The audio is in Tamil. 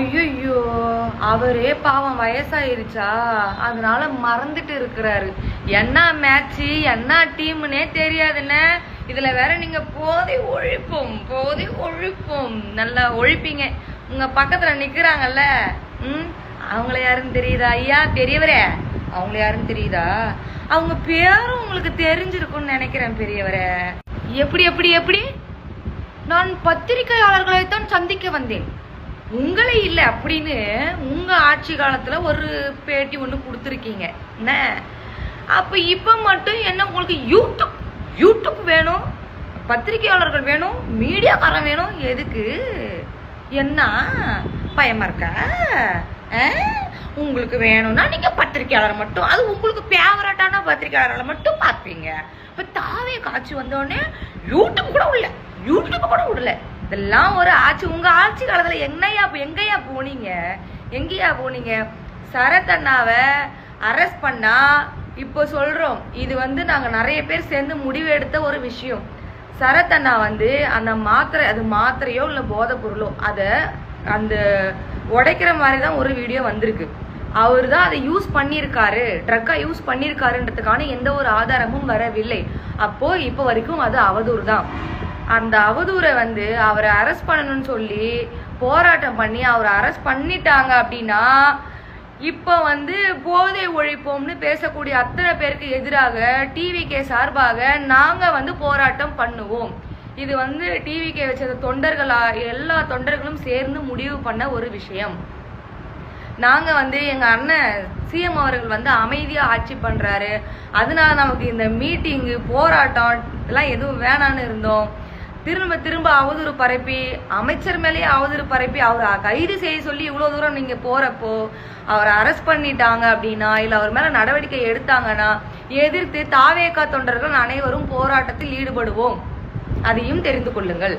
ஐயோ அவரே பாவம் வயசாயிருச்சா, அதனால மறந்துட்டு இருக்கிறாரு. என்ன மேட்ச் என்ன டீம்னே தெரியாதுன்னு. இதுல வேற நீங்க போதை ஒழிப்போம் நல்லா ஒழிப்பீங்க. உங்க பக்கத்துல நிக்கிறாங்கல்ல, அவங்கள யாருன்னு தெரியுதா? ஐயா பெரியவரே, அவங்கள யாருன்னு தெரியுதா? அவங்க பேரும் உங்களுக்கு தெரிஞ்சிருக்கும்னு நினைக்கிறேன் பெரியவரே. எப்படி நான் பத்திரிகையாளர்களைத்தான் சந்திக்க வந்தேன், உங்களை இல்லை அப்படின்னு உங்க ஆட்சி காலத்துல ஒரு பேட்டி ஒண்ணு கொடுத்துருக்கீங்க என்ன? அப்ப இப்ப மட்டும் என்ன உங்களுக்கு யூடியூப் வேணும், பத்திரிகையாளர்கள் வேணும், மீடியாக்காரன் வேணும்? எதுக்கு? என்ன பயமா இருக்கா? உங்களுக்கு வேணும்னா நீங்க பத்திரிகையாளர் மட்டும், அது உங்களுக்கு பேவரட்டான பத்திரிகையாளர்களை மட்டும் பார்ப்பீங்க. இப்ப தாவே காட்சி வந்தோடனே யூடியூப் கூட விடல. இதெல்லாம் ஒரு ஆட்சி. உங்க ஆட்சி காலத்துல எங்கேயா போனீங்க? சரத் அண்ணாவை அரெஸ்ட் பண்ணா இப்போ சொல்றோம், இது நாங்க நிறைய பேர் சேர்ந்து முடிவு எடுத்த ஒரு விஷயம். சரத் அண்ணா அந்த மாத்திரையோ இல்ல போதை பொருளோ அந்த உடைக்கிற மாதிரி தான் ஒரு வீடியோ வந்திருக்கு. அவர் தான் அதை யூஸ் பண்ணியிருக்காரு, ட்ரக்கா யூஸ் பண்ணியிருக்காருன்றதுக்கான எந்த ஒரு ஆதாரமும் வரவில்லை. அப்போ இப்போ வரைக்கும் அது அவதூறு தான். அந்த அவதூரை அவரை அரெஸ்ட் பண்ணணும்னு சொல்லி போராட்டம் பண்ணி அவரை அரெஸ்ட் பண்ணிட்டாங்க அப்படின்னா, இப்போ போதை ஒழிப்போம்னு பேசக்கூடிய அத்தனை பேருக்கு எதிராக டிவிகே சார்பாக நாங்க போராட்டம் பண்ணுவோம். இது டிவிகே வச்ச தொண்டர்களா, எல்லா தொண்டர்களும் சேர்ந்து முடிவு பண்ண ஒரு விஷயம். நாங்க எங்க அண்ணன் சிஎம் அவர்கள் அமைதியா ஆட்சி பண்றாரு, அதனால நமக்கு இந்த மீட்டிங்கு போராட்டம் இதெல்லாம் எதுவும் வேணான்னு இருந்தோம். திரும்ப அவதூறு பரப்பி, அமைச்சர் மேலேயே அவதூறு பரப்பி அவரை கைது செய்ய சொல்லி இவ்வளவு தூரம் நீங்க போறப்போ, அவரை அரெஸ்ட் பண்ணிட்டாங்க அப்படின்னா, இல்ல அவர் மேல நடவடிக்கை எடுத்தாங்கன்னா எதிர்த்து தாவேகா தொண்டர்கள் அனைவரும் போராட்டத்தில் ஈடுபடுவோம். அதையும் தெரிந்து கொள்ளுங்கள்.